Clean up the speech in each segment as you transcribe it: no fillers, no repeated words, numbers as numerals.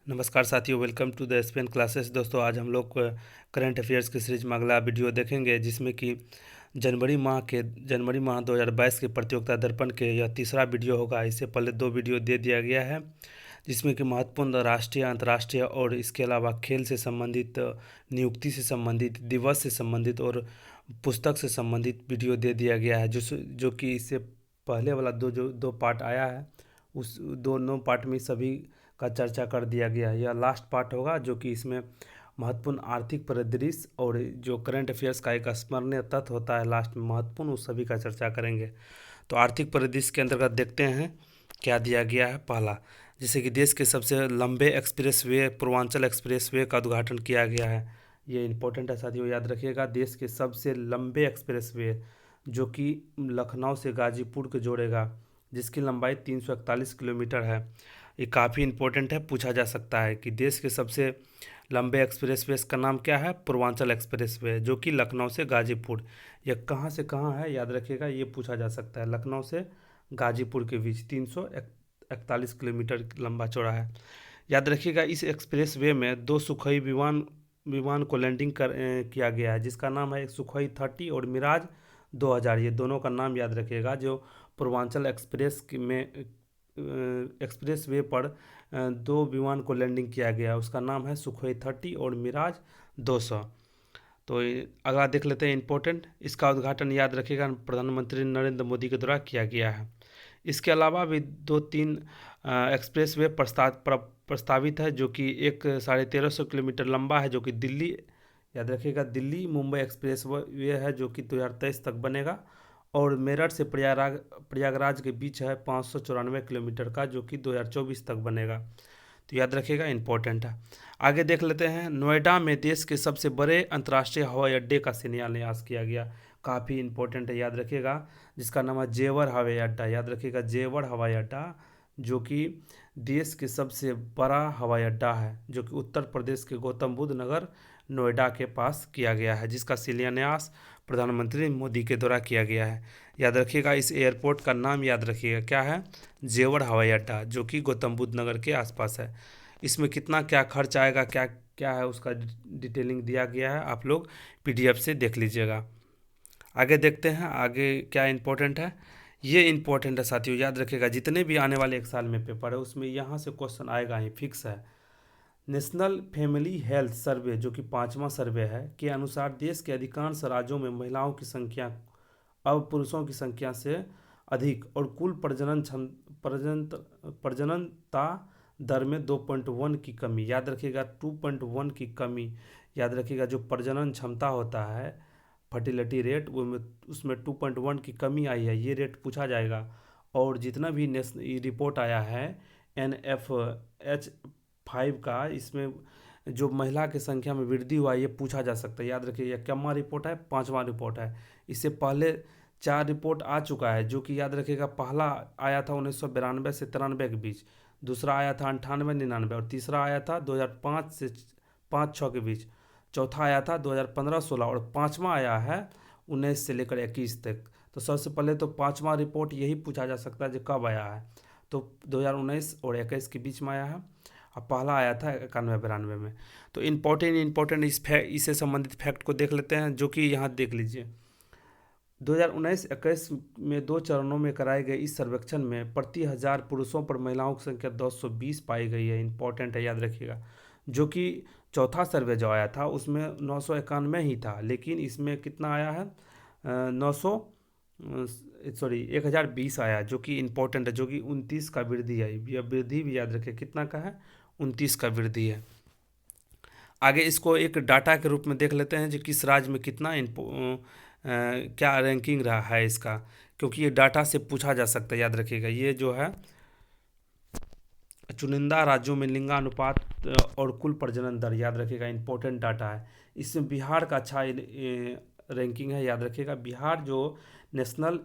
नमस्कार साथियों, welcome to the SPN classes. दोस्तों, आज हम लोग करंट अफेयर्स की सीरीज में अगला वीडियो देखेंगे, जिसमें कि जनवरी माह 2022 के प्रतियोगिता दर्पण के यह तीसरा वीडियो होगा। इससे पहले दो वीडियो दे दिया गया है, जिसमें कि महत्वपूर्ण राष्ट्रीय, अंतर्राष्ट्रीय और इसके अलावा खेल से संबंधित, नियुक्ति से संबंधित, दिवस से संबंधित और पुस्तक से संबंधित वीडियो दे दिया गया है। जो कि इससे पहले वाला दो पार्ट आया है, उस दोनों पार्ट में सभी का चर्चा कर दिया गया है। यह लास्ट पार्ट होगा, जो कि इसमें महत्वपूर्ण आर्थिक परिदृश्य और जो करंट अफेयर्स का एक स्मरणीय तथ्य होता है लास्ट में महत्वपूर्ण, उस सभी का चर्चा करेंगे। तो आर्थिक परिदृश्य के अंतर्गत देखते हैं क्या दिया गया है। पहला, जैसे कि देश के सबसे लंबे express way Purvanchal express way का उद्घाटन किया गया है। ये इंपॉर्टेंट है साथियों, याद रखिएगा। देश के सबसे लंबे एक्सप्रेस वे, जो कि लखनऊ से गाजीपुर को जोड़ेगा, जिसकी लंबाई 341 किलोमीटर है। ये काफ़ी इंपॉर्टेंट है, पूछा जा सकता है कि देश के सबसे लंबे एक्सप्रेसवे का नाम क्या है। पूर्वांचल एक्सप्रेसवे, जो कि लखनऊ से गाजीपुर, यह कहाँ से कहाँ है, याद रखिएगा। ये पूछा जा सकता है। लखनऊ से गाजीपुर के बीच 341 किलोमीटर लंबा चौड़ा है। याद रखिएगा, इस एक्सप्रेसवे में दो सुखोई विमान को लैंडिंग किया गया है, जिसका नाम है एक सुखोई 30 और मिराज 2000। ये दोनों का नाम याद रखिएगा। जो पूर्वांचल एक्सप्रेस वे पर दो विमान को लैंडिंग किया गया, उसका नाम है सुखोई 30 और मिराज 200। तो अगला देख लेते हैं इंपॉर्टेंट। इसका उद्घाटन याद रखिएगा प्रधानमंत्री नरेंद्र मोदी के द्वारा किया गया है। इसके अलावा भी दो तीन एक्सप्रेस वे प्रस्तावित है, जो कि एक 1350 किलोमीटर लंबा है, जो कि दिल्ली, याद रखिएगा, दिल्ली मुंबई एक्सप्रेस वे है, जो कि 2023 तक बनेगा। और मेरठ से प्रयागराज के बीच है 594 किलोमीटर का, जो कि 2024 तक बनेगा। तो याद रखिएगा, इंपॉर्टेंट है। आगे देख लेते हैं। नोएडा में देश के सबसे बड़े अंतर्राष्ट्रीय हवाई अड्डे का शिलान्यास किया गया। काफ़ी इंपॉर्टेंट है, याद रखिएगा, जिसका नाम है जेवर हवाई अड्डा। याद रखिएगा, जेवर हवाई अड्डा, जो कि देश के सबसे बड़ा हवाई अड्डा है, जो कि उत्तर प्रदेश के गौतम बुद्ध नगर नोएडा के पास किया गया है, जिसका शिलान्यास प्रधानमंत्री मोदी के द्वारा किया गया है। याद रखिएगा, इस एयरपोर्ट का नाम याद रखिएगा, क्या है, जेवर हवाई अड्डा, जो कि गौतम बुद्ध नगर के आसपास है। इसमें कितना क्या खर्च आएगा, क्या क्या है, उसका डिटेलिंग दिया गया है, आप लोग पीडीएफ से देख लीजिएगा। आगे देखते हैं, आगे क्या इंपॉर्टेंट है। ये इंपॉर्टेंट है साथियों, याद रखिएगा। जितने भी आने वाले एक साल में पेपर है, उसमें यहाँ से क्वेश्चन आएगा ही, फिक्स है। नेशनल फैमिली हेल्थ सर्वे, जो कि 5वां सर्वे है, के अनुसार देश के अधिकांश राज्यों में महिलाओं की संख्या अब पुरुषों की संख्या से अधिक और कुल प्रजननता दर में 2.1 की कमी। याद रखिएगा, 2.1 की कमी। याद रखिएगा, जो प्रजनन क्षमता होता है, फर्टिलिटी रेट, वो उसमें 2.1 की कमी आई है। ये रेट पूछा जाएगा। और जितना भी रिपोर्ट आया है NFH5 का, इसमें जो महिला की संख्या में वृद्धि हुआ, ये पूछा जा सकता है। याद रखिए, यह कितवां रिपोर्ट है, 5वां रिपोर्ट है। इससे पहले 4 रिपोर्ट आ चुका है, जो कि याद रखिएगा, पहला आया था 1992 से 93 के बीच, दूसरा आया था 98-99 और तीसरा आया था 2005 से 5-6 के बीच, चौथा आया था 2015-16 और पाँचवा आया है 19 से लेकर 21 तक। तो सबसे पहले तो 5वां रिपोर्ट यही पूछा जा सकता है, जो कब आया है, तो 2019 और 21 के बीच में आया है। अब पहला आया था 91-92 में। तो इम्पोर्टेंट इससे संबंधित फैक्ट को देख लेते हैं, जो कि यहाँ देख लीजिए। 2019-21 में 2 चरणों में कराए गए इस सर्वेक्षण में प्रति 1000 पुरुषों पर महिलाओं की संख्या 220 पाई गई है। इंपॉर्टेंट है, याद रखिएगा। जो कि चौथा सर्वे जो आया था, उसमें 991 ही था, लेकिन इसमें कितना आया है, 1020 आया, जो कि इंपॉर्टेंट है, जो कि 29 का वृद्धि है। यह वृद्धि भी याद रखिए, कितना का है, 29 का वृद्धि है। आगे इसको एक डाटा के रूप में देख लेते हैं, जो किस राज्य में कितना क्या रैंकिंग रहा है इसका, क्योंकि ये डाटा से पूछा जा सकता है। याद रखिएगा, ये जो है चुनिंदा राज्यों में लिंगानुपात और कुल प्रजनन दर, याद रखिएगा, इंपॉर्टेंट डाटा है। इसमें बिहार का अच्छा रैंकिंग है। याद रखिएगा, बिहार जो नेशनल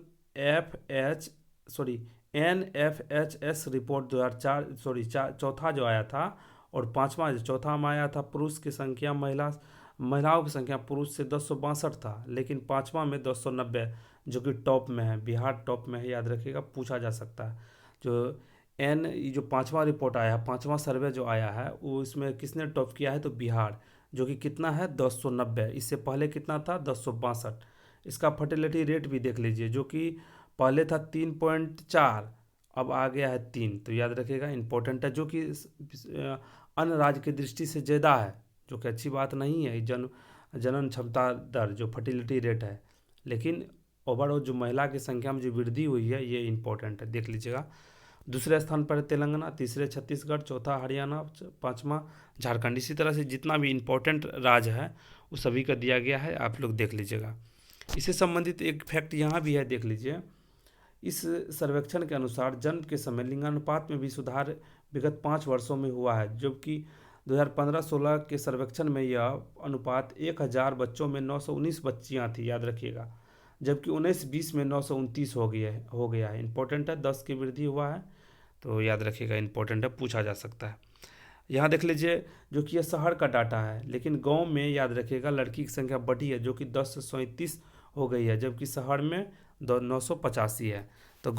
NFHS रिपोर्ट 2004 चौथा जो आया था, और चौथा में आया था पुरुष की संख्या, महिलाओं की संख्या पुरुष से 1062 था, लेकिन पाँचवा में 290, जो कि टॉप में है। बिहार टॉप में है, याद रखिएगा, पूछा जा सकता है। जो एन ये जो पांचवा रिपोर्ट आया है, पांचवा सर्वे जो आया है, वो इसमें किसने टॉप किया है? तो बिहार, जो कि कितना है? 1090। इससे पहले कितना था? 1062। इसका फर्टिलिटी रेट भी देख लीजिए, जो कि पहले था 3.4, अब आ गया है 3। तो याद रखिएगा, इंपॉर्टेंट है, जो कि अन्य राज्य की दृष्टि से ज़्यादा है, जो कि अच्छी बात नहीं है। जनन क्षमता दर जो फर्टिलिटी रेट है, लेकिन ओवरऑल जो महिला की संख्या में जो वृद्धि हुई है, ये इंपॉर्टेंट है, देख लीजिएगा। दूसरे स्थान पर है तेलंगाना, तीसरे छत्तीसगढ़, चौथा हरियाणा, पांचवा झारखंड। इसी तरह से जितना भी इम्पोर्टेंट राज्य है वो सभी का दिया गया है, आप लोग देख लीजिएगा। इससे संबंधित एक फैक्ट यहाँ भी है, देख लीजिए। इस सर्वेक्षण के अनुसार जन्म के समय लिंगानुपात में भी सुधार विगत 5 वर्षों में हुआ है, जबकि 2015-16 के सर्वेक्षण में यह अनुपात 1000 बच्चों में 919 बच्चियाँ थी, याद रखिएगा, जबकि 19-20 में 929 हो गया है। इंपॉर्टेंट है, 10 की वृद्धि हुआ है, तो याद रखिएगा, इंपॉर्टेंट है, पूछा जा सकता है। यहाँ देख लीजिए, जो कि यह शहर का डाटा है, लेकिन गांव में याद रखिएगा लड़की की संख्या बढ़ी है, जो कि 10 से 37 हो गई है, जबकि शहर में 985 है। तो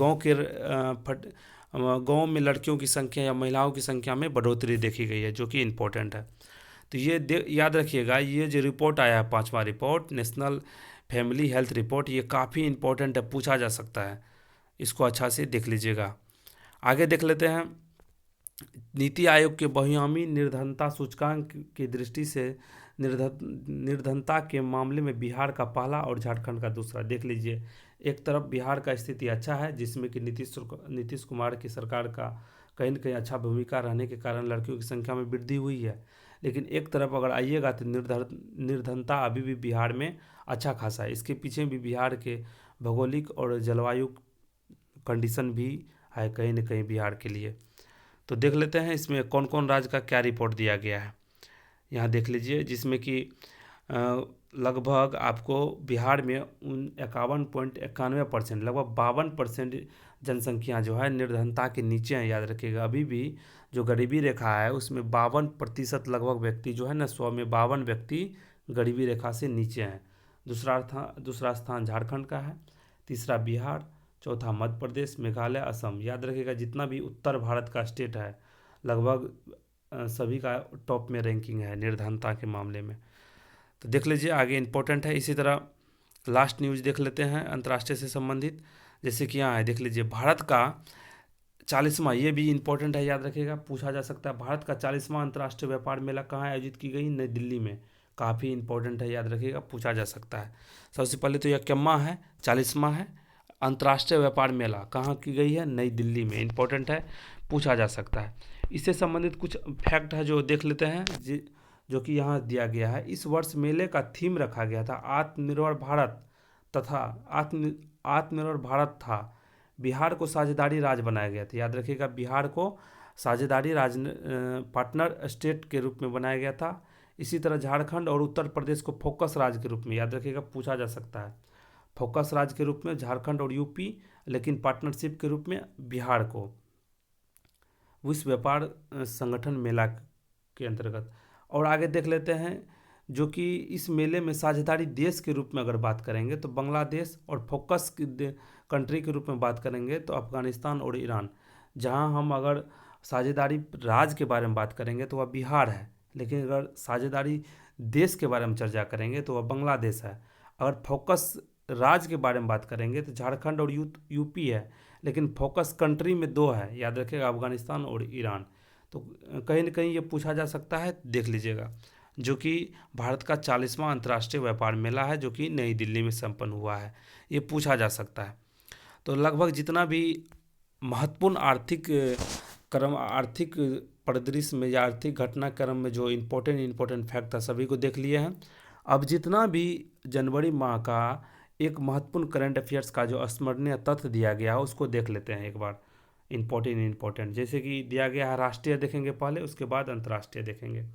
गांव में लड़कियों की संख्या या महिलाओं की संख्या में बढ़ोतरी देखी गई है, जो कि इम्पोर्टेंट है। तो ये याद रखिएगा, ये जो रिपोर्ट आया है, पांचवा report, national family health report, ये काफ़ी इम्पोर्टेंट है, पूछा जा सकता है, इसको अच्छा से देख लीजिएगा। आगे देख लेते हैं। नीति आयोग के बहुआयामी निर्धनता सूचकांक की दृष्टि से निर्धनता के मामले में बिहार का पहला और झारखंड का दूसरा, देख लीजिए। एक तरफ बिहार का स्थिति अच्छा है, जिसमें कि नीतीश कुमार की सरकार का कहीं न कहीं अच्छा भूमिका रहने के कारण लड़कियों की संख्या में वृद्धि हुई है। लेकिन एक तरफ अगर आइएगा तो निर्धनता अभी भी बिहार में अच्छा खासा है। इसके पीछे भी बिहार के भौगोलिक और जलवायु कंडीशन भी है कहीं न कहीं बिहार के लिए। तो देख लेते हैं इसमें कौन कौन राज्य का क्या रिपोर्ट दिया गया है। यहाँ देख लीजिए, जिसमें कि लगभग आपको बिहार में 51.91%, लगभग 52% जनसंख्या जो है निर्धनता के नीचे है, याद रखिएगा। अभी भी जो गरीबी रेखा है उसमें 52% लगभग व्यक्ति जो है ना, 100 में 52 व्यक्ति गरीबी रेखा से नीचे हैं। दूसरा स्थान झारखंड का है, तीसरा बिहार, चौथा मध्य प्रदेश, मेघालय, असम। याद रखिएगा, जितना भी उत्तर भारत का स्टेट है लगभग सभी का टॉप में रैंकिंग है निर्धनता के मामले में। तो देख लीजिए, आगे इंपॉर्टेंट है। इसी तरह लास्ट न्यूज़ देख लेते हैं अंतर्राष्ट्रीय से संबंधित, जैसे कि यहाँ है, देख लीजिए, भारत का 40वां, ये भी इंपॉर्टेंट है, याद रखिएगा, पूछा जा सकता है। भारत का 40वां अंतर्राष्ट्रीय व्यापार मेला कहाँ आयोजित की गई? नई दिल्ली में। काफ़ी इंपॉर्टेंट है, याद रखिएगा, पूछा जा सकता है। सबसे पहले तो यह क्यम्मा है, 40वां है। अंतर्राष्ट्रीय व्यापार मेला कहाँ की गई है? नई दिल्ली में। इंपॉर्टेंट है, पूछा जा सकता है। इससे संबंधित कुछ फैक्ट है जो देख लेते हैं, जो कि यहाँ दिया गया है। इस वर्ष मेले का थीम रखा गया था आत्मनिर्भर भारत, तथा आत्मनिर्भर भारत था। बिहार को साझेदारी राज्य बनाया गया था, याद रखिएगा, बिहार को साझेदारी राज्य पार्टनर स्टेट के रूप में बनाया गया था। इसी तरह झारखंड और उत्तर प्रदेश को फोकस राज्य के रूप में, याद रखिएगा, पूछा जा सकता है। फोकस राज्य के रूप में झारखंड और यूपी, लेकिन पार्टनरशिप के रूप में बिहार को विश्व व्यापार संगठन मेला के अंतर्गत। और आगे देख लेते हैं, जो कि इस मेले में साझेदारी देश के रूप में अगर बात करेंगे तो बांग्लादेश, और फोकस कंट्री के रूप में बात करेंगे तो अफगानिस्तान और ईरान। जहां हम अगर साझेदारी राज्य के बारे में बात करेंगे तो वह बिहार है, लेकिन अगर साझेदारी देश के बारे में चर्चा करेंगे तो वह बांग्लादेश है। अगर फोकस राज्य के बारे में बात करेंगे तो झारखंड और यूपी है, लेकिन फोकस कंट्री में 2 है, याद रखिएगा, अफगानिस्तान और ईरान। तो कहीं ना कहीं ये पूछा जा सकता है, देख लीजिएगा, जो कि भारत का 40वां अंतर्राष्ट्रीय व्यापार मेला है, जो कि नई दिल्ली में संपन्न हुआ है, ये पूछा जा सकता है। तो लगभग जितना भी महत्वपूर्ण आर्थिक परिदृश्य में या आर्थिक घटनाक्रम में जो इम्पोर्टेंट फैक्ट था सभी को देख लिए हैं। अब जितना भी जनवरी माह का एक महत्वपूर्ण करंट अफेयर्स का जो स्मरणीय तथ्य दिया गया है उसको देख लेते हैं एक बार। इम्पोर्टेंट जैसे कि दिया गया है, राष्ट्रीय देखेंगे पहले, उसके बाद अंतर्राष्ट्रीय देखेंगे।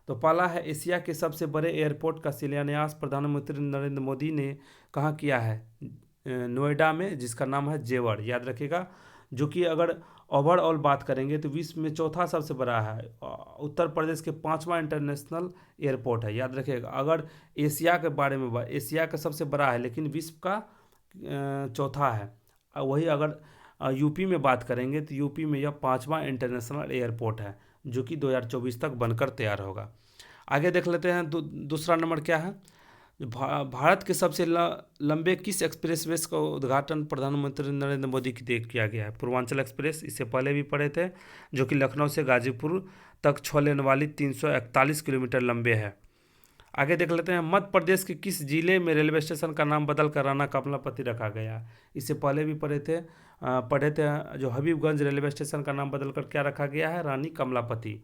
तो पहला है, एशिया के सबसे बड़े एयरपोर्ट का शिलान्यास प्रधानमंत्री नरेंद्र मोदी ने कहाँ किया है? नोएडा में, जिसका नाम है जेवर, याद रखिएगा। जो कि अगर ओवरऑल बात करेंगे तो विश्व में चौथा सबसे बड़ा है। उत्तर प्रदेश के 5वां इंटरनेशनल एयरपोर्ट है, याद रखिएगा। अगर एशिया के बारे में एशिया का सबसे बड़ा है, लेकिन विश्व का चौथा है। वही अगर यूपी में बात करेंगे तो यूपी में यह 5वां इंटरनेशनल एयरपोर्ट है जो कि 2024 तक बनकर तैयार होगा। आगे देख लेते हैं दूसरा नंबर क्या है। भारत के सबसे लंबे किस एक्सप्रेसवे का उद्घाटन प्रधानमंत्री नरेंद्र मोदी की देख किया गया है। पूर्वांचल एक्सप्रेस, इससे पहले भी पढ़े थे, जो कि लखनऊ से गाजीपुर तक 6 लेन वाली 341 किलोमीटर लंबे है। आगे देख लेते हैं, मध्य प्रदेश के किस जिले में रेलवे स्टेशन का नाम बदलकर राणा कमलापति रखा गया। इससे पहले भी पढ़े थे जो हबीबगंज रेलवे स्टेशन का नाम बदलकर क्या रखा गया है, रानी कमलापति।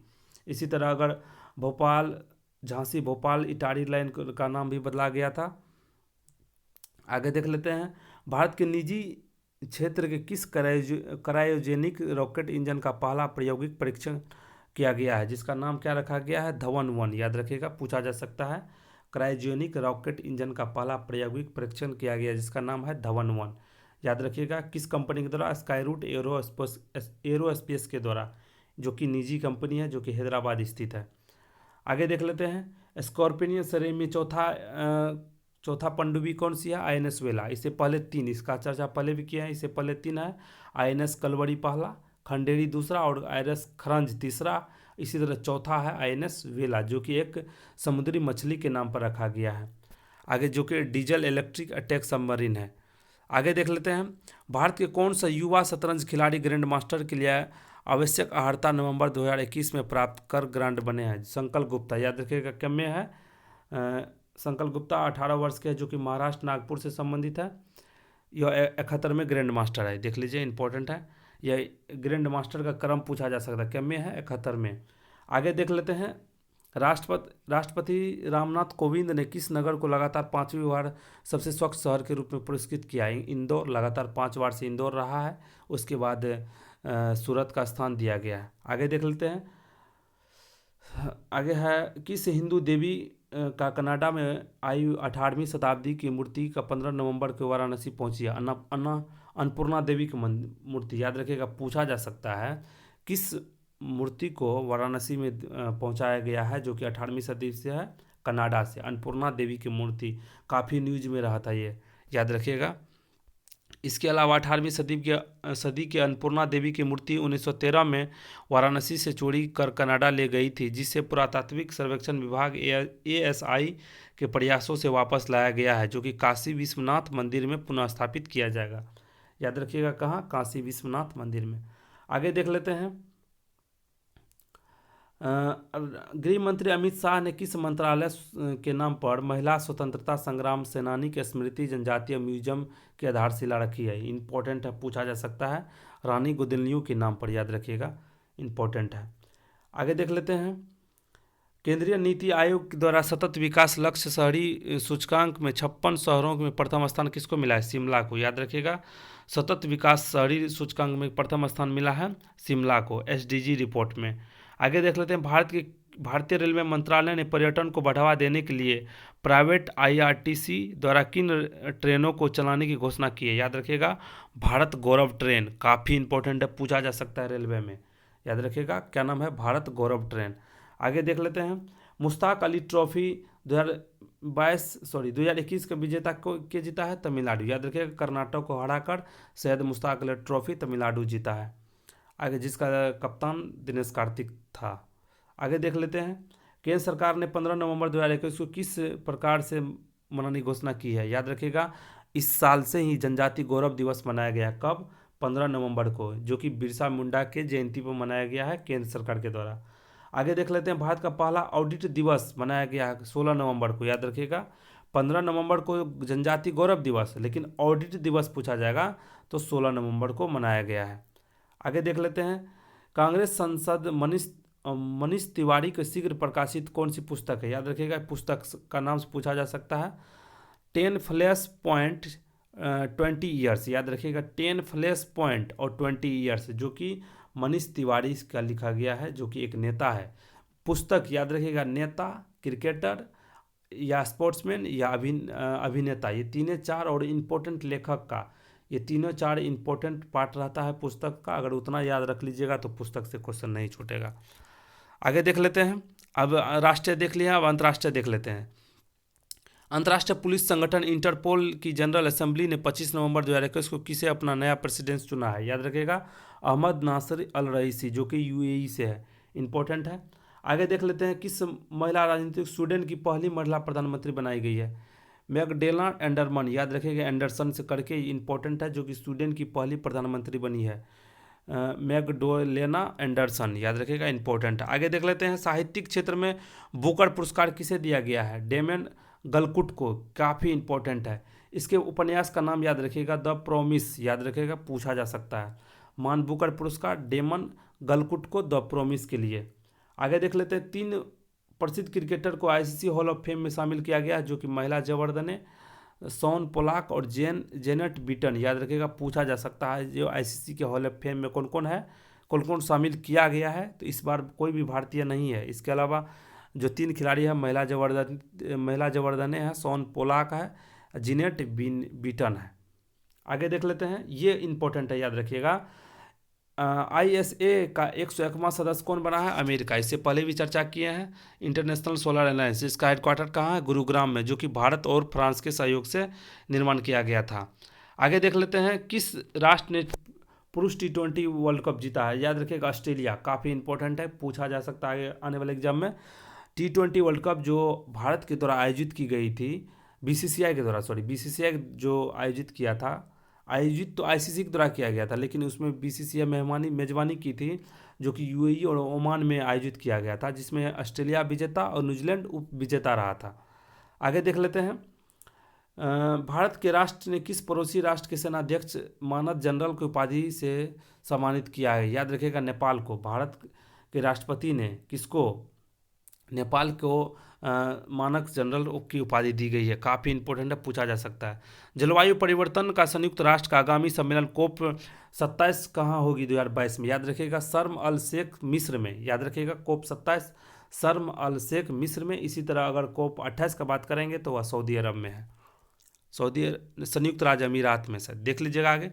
इसी तरह अगर भोपाल झांसी भोपाल इटारी लाइन का नाम भी बदला गया था। आगे देख लेते हैं, भारत के निजी क्षेत्र के किस क्रायोजेनिक रॉकेट इंजन का पहला प्रायोगिक परीक्षण किया गया है, जिसका नाम क्या रखा गया है, धवन-1। याद रखिएगा, पूछा जा सकता है। क्रायोजेनिक रॉकेट इंजन का पहला प्रायोगिक परीक्षण किया गया जिसका नाम है धवन-1। याद रखिएगा, किस कंपनी के द्वारा, स्काईरूट एरोस्पेस के द्वारा, जो कि निजी कंपनी है, जो कि हैदराबाद स्थित है। आगे देख लेते हैं, स्कॉर्पियन श्रेणी में चौथा पनडुब्बी कौन सी है, INS वेला। इससे पहले 3, इसका चर्चा पहले भी किया है, इससे पहले 3 है, INS कलवरी पहला, खंडेरी दूसरा और INS खरंज तीसरा। इसी तरह चौथा है INS वेला, जो कि एक समुद्री मछली के नाम पर रखा गया है। आगे जो कि डीजल इलेक्ट्रिक अटैक सबमरीन है। आगे देख लेते हैं, भारत के कौन सा युवा शतरंज खिलाड़ी ग्रैंड मास्टर के लिए आवश्यक अर्हता नवंबर 2021 में प्राप्त कर ग्रांड बने हैं। संकल्प गुप्ता, याद रखिएगा, कम में है। संकल्प गुप्ता 18 वर्ष के है, जो कि महाराष्ट्र नागपुर से संबंधित है। यह 71 में ग्रैंड मास्टर है, देख लीजिए, इंपॉर्टेंट है। यह ग्रैंड मास्टर का क्रम पूछा जा सकता है, कम में है, 71 में। आगे देख लेते हैं, राष्ट्रपति रामनाथ कोविंद ने किस नगर को लगातार 5वीं बार सबसे स्वच्छ शहर के रूप में पुरस्कृत किया है। इंदौर, लगातार 5 बार से इंदौर रहा है। उसके बाद सूरत का स्थान दिया गया है। आगे देख लेते हैं, आगे है, किस हिंदू देवी का कनाडा में आई 18वीं शताब्दी की मूर्ति का 15 नवंबर को वाराणसी पहुंची है। अन्नपूर्णा देवी की मूर्ति, याद रखिएगा, पूछा जा सकता है, किस मूर्ति को वाराणसी में पहुंचाया गया है, जो कि 18वीं सदी से है, कनाडा से। अन्नपूर्णा देवी की मूर्ति काफ़ी न्यूज में रहा था, ये याद रखिएगा। इसके अलावा 18वीं सदी के अन्नपूर्णा देवी की मूर्ति 1913 में वाराणसी से चोरी कर कनाडा ले गई थी, जिसे पुरातात्विक सर्वेक्षण विभाग ASI के प्रयासों से वापस लाया गया है, जो कि काशी विश्वनाथ मंदिर में पुनः स्थापित किया जाएगा। याद रखिएगा, कहाँ, काशी विश्वनाथ मंदिर में। आगे देख लेते हैं, गृह मंत्री अमित शाह ने किस मंत्रालय के नाम पर महिला स्वतंत्रता संग्राम सेनानी के स्मृति जनजातीय म्यूजियम की आधारशिला रखी है। इंपॉर्टेंट है, पूछा जा सकता है, रानी गुदनलियू के नाम पर, याद रखिएगा, इंपॉर्टेंट है। आगे देख लेते हैं, केंद्रीय नीति आयोग द्वारा सतत विकास लक्ष्य शहरी सूचकांक में 56 शहरों में प्रथम स्थान किसको मिला है, शिमला को। याद रखिएगा, सतत विकास शहरी सूचकांक में प्रथम स्थान मिला है शिमला को, SDG रिपोर्ट में। आगे देख लेते हैं, भारतीय रेलवे मंत्रालय ने पर्यटन को बढ़ावा देने के लिए प्राइवेट IRTC द्वारा किन ट्रेनों को चलाने की घोषणा की है। याद रखिएगा, भारत गौरव ट्रेन, काफ़ी इंपॉर्टेंट है, पूछा जा सकता है रेलवे में। याद रखिएगा, क्या नाम है, भारत गौरव ट्रेन। आगे देख लेते हैं, मुश्ताक अली ट्रॉफी 2021 का विजेता के जीता है, तमिलनाडु। याद रखिएगा, कर्नाटक को हराकर सैयद मुश्ताक अली ट्रॉफी तमिलनाडु जीता है। आगे जिसका कप्तान दिनेश कार्तिक था। आगे देख लेते हैं, केंद्र सरकार ने 15 नवंबर 2021 को किस प्रकार से मनाने की घोषणा की है। याद रखिएगा, इस साल से ही जनजाति गौरव दिवस मनाया गया। कब, 15 नवंबर को, जो कि बिरसा मुंडा के जयंती पर मनाया गया है केंद्र सरकार के द्वारा। आगे देख लेते हैं, भारत का पहला ऑडिट दिवस मनाया गया है 16 नवंबर को। याद रखिएगा, 15 नवंबर को जनजाति गौरव दिवस, लेकिन ऑडिट दिवस पूछा जाएगा तो 16 नवंबर को मनाया गया है। आगे देख लेते हैं, कांग्रेस सांसद मनीष तिवारी के शीघ्र प्रकाशित कौन सी पुस्तक है। याद रखिएगा, पुस्तक का नाम से पूछा जा सकता है, 10 फ्लैश पॉइंट 20 ईयर्स। याद रखिएगा, 10 फ्लैश पॉइंट और 20 ईयर्स, जो कि मनीष तिवारी का लिखा गया है, जो कि एक नेता है। पुस्तक, याद रखिएगा, नेता, क्रिकेटर या स्पोर्ट्समैन या अभिनेता, ये 3-4 और इम्पोर्टेंट लेखक का, ये 3-4 इम्पोर्टेंट पार्ट रहता है पुस्तक का। अगर उतना याद रख लीजिएगा तो पुस्तक से क्वेश्चन नहीं छूटेगा। आगे देख लेते हैं, अब राष्ट्रीय देख लिया, अब अंतर्राष्ट्रीय देख लेते हैं। अंतर्राष्ट्रीय पुलिस संगठन इंटरपोल की जनरल असेंबली ने 25 नवंबर 2021 को किसे अपना नया प्रेसिडेंट चुना है? याद रखिएगा, अहमद नासिर अल रईसी, जो कि यूएई से है। इंपॉर्टेंट है। आगे देख लेते हैं, किस महिला राजनीतिक स्वीडन की पहली महिला प्रधानमंत्री बनाई गई है? मैगडेला एंडरमन, याद रखिएगा, एंडरसन से करके इंपॉर्टेंट है, जो कि स्वीडन की पहली प्रधानमंत्री बनी है। मैगडोलेना एंडरसन, याद रखिएगा, इंपॉर्टेंट है। आगे देख लेते हैं, साहित्यिक क्षेत्र में बुकर पुरस्कार किसे दिया गया है? डेमन गलकुट को, काफ़ी इंपॉर्टेंट है। इसके उपन्यास का नाम याद रखिएगा, द प्रोमिस, याद रखिएगा, पूछा जा सकता है। मान बुकर पुरस्कार डेमन गलकुट को द प्रोमिस के लिए। आगे देख लेते हैं, 3 प्रसिद्ध क्रिकेटर को आईसीसी हॉल ऑफ फेम में शामिल किया गया है, जो कि महिला जबरदस्ती ने शॉन पोलाक और जेनेट बीटन, याद रखिएगा, पूछा जा सकता है जो आईसीसी के हॉल ऑफ फेम में कौन कौन है, कौन कौन शामिल किया गया है। तो इस बार कोई भी भारतीय नहीं है। इसके अलावा जो 3 खिलाड़ी है महिला जबरदस्ती है, शॉन पोलाक है, जेनेट बीटन है। आगे देख लेते हैं, ये इंपॉर्टेंट है, याद रखिएगा, आईएसए का 101वां सदस्य कौन बना है? अमेरिका। इससे पहले भी चर्चा किए हैं। इंटरनेशनल सोलर अलायंस, इसका हेडक्वार्टर कहाँ है? गुरुग्राम में, जो कि भारत और फ्रांस के सहयोग से निर्माण किया गया था। आगे देख लेते हैं, किस राष्ट्र ने पुरुष T20 वर्ल्ड कप जीता है? याद रखिएगा, ऑस्ट्रेलिया। काफ़ी इंपॉर्टेंट है, पूछा जा सकता है आने वाले एग्जाम में। T20 वर्ल्ड कप जो भारत के द्वारा आयोजित की गई थी, बीसीसीआई जो आयोजित तो आईसीसी के द्वारा किया गया था, लेकिन उसमें बीसीसीआई मेजबानी की थी, जो कि यूएई और ओमान में आयोजित किया गया था, जिसमें ऑस्ट्रेलिया विजेता और न्यूजीलैंड उप विजेता रहा था। आगे देख लेते हैं, भारत के राष्ट्र ने किस पड़ोसी राष्ट्र के सेनाध्यक्ष मानद जनरल की उपाधि से सम्मानित किया है? याद रखिएगा, नेपाल को। भारत के राष्ट्रपति ने किसको? नेपाल को मानक जनरल की उपाधि दी गई है। काफ़ी इंपॉर्टेंट है, पूछा जा सकता है। जलवायु परिवर्तन का संयुक्त राष्ट्र का आगामी सम्मेलन COP 27 कहाँ होगी 2022 में? याद रखिएगा, शर्म अल शेख मिस्र में। याद रखिएगा, COP 27 शर्म अल शेख मिस्र में। इसी तरह अगर COP 28 का बात करेंगे तो वह सऊदी अरब में है, संयुक्त राज्य अमीरात में से। देख लीजिएगा, आगे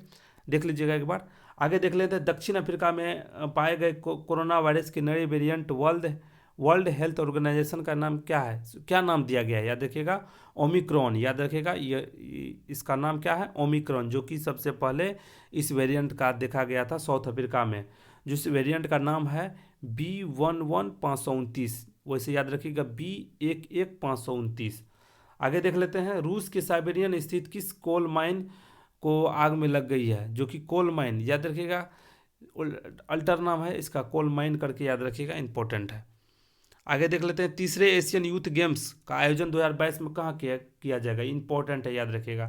देख लीजिएगा एक बार। आगे देख लेते हैं, दक्षिण अफ्रीका में पाए गए कोरोना वायरस के नए वेरिएंट वर्ल्ड हेल्थ ऑर्गेनाइजेशन का नाम क्या है? क्या नाम दिया गया है? याद रखिएगा, ओमिक्रॉन। याद रखिएगा, ये इसका नाम क्या है? ओमिक्रॉन, जो कि सबसे पहले इस वेरिएंट का देखा गया था साउथ अफ्रीका में, जिस वेरिएंट का नाम है B11529। वैसे याद रखिएगा, B11529। आगे देख लेते हैं, रूस के साइबेरियन स्थित किस कोल माइन को आग में लग गई है? जो कि कोल माइन, याद रखिएगा, अल्टर नाम है इसका, कोल माइन करके याद रखिएगा, इंपॉर्टेंट है। आगे देख लेते हैं, तीसरे एशियन यूथ गेम्स का आयोजन 2022 में कहाँ किया जाएगा? इंपॉर्टेंट है, याद रखिएगा,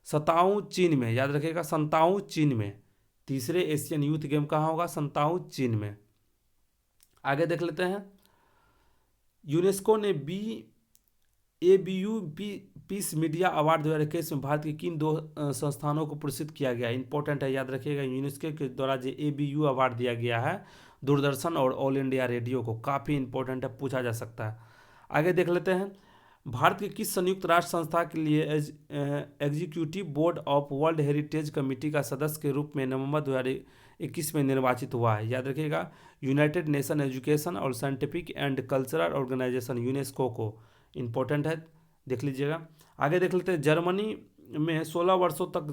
संताऊ चीन में। याद रखिएगा, संताऊ चीन में। तीसरे एशियन यूथ गेम कहाँ होगा? संताऊ चीन में। आगे देख लेते हैं, यूनेस्को ने ABU पीस मीडिया अवार्ड 2021 में भारत के किन 2 संस्थानों को पुरस्कृत किया गया? इंपॉर्टेंट है, याद रखिएगा, यूनेस्को के द्वारा जो ABU अवार्ड दिया गया है दूरदर्शन और ऑल इंडिया रेडियो को। काफ़ी इंपॉर्टेंट है, पूछा जा सकता है। आगे देख लेते हैं, भारत के किस संयुक्त राष्ट्र संस्था के लिए executive board of world heritage committee का सदस्य के रूप में नवंबर 2021 में निर्वाचित हुआ है? याद रखिएगा, यूनाइटेड नेशन एजुकेशन और scientific and cultural organisation, UNESCO को। इंपॉर्टेंट है, देख लीजिएगा। आगे देख लेते हैं, जर्मनी में 16 वर्षों तक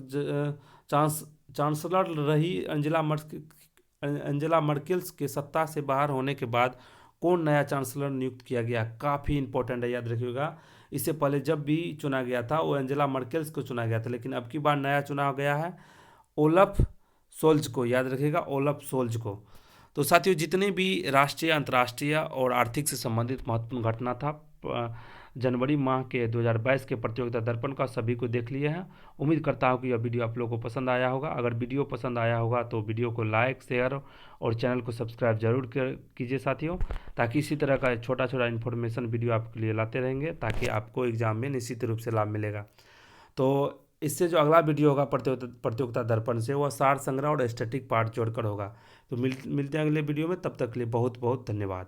चांसलर रही अंजेला मर्केल के सत्ता से बाहर होने के बाद कौन नया चांसलर नियुक्त किया गया? काफ़ी इंपॉर्टेंट है, याद रखिएगा। इससे पहले जब भी चुना गया था वो अंजेला मर्केल को चुना गया था, लेकिन अब की बार नया चुना गया है ओलफ सोल्ज को। याद रखिएगा, ओलफ सोल्ज को। तो साथियों, जितने भी राष्ट्रीय, अंतर्राष्ट्रीय और आर्थिक से संबंधित महत्वपूर्ण घटना था जनवरी माह के 2022 के प्रतियोगिता दर्पण का, सभी को देख लिए हैं। उम्मीद करता हूँ कि यह वीडियो आप लोगों को पसंद आया होगा। अगर वीडियो पसंद आया होगा तो वीडियो को लाइक, शेयर और चैनल को सब्सक्राइब जरूर कीजिए साथियों, ताकि इसी तरह का छोटा छोटा इन्फॉर्मेशन वीडियो आपके लिए लाते रहेंगे, ताकि आपको एग्जाम में निश्चित रूप से लाभ मिलेगा। तो इससे जो अगला वीडियो होगा प्रतियोगिता दर्पण से, वह सार संग्रह और स्टैटिक पार्ट जोड़कर होगा। तो मिलते हैं अगले वीडियो में, तब तक के लिए बहुत बहुत धन्यवाद।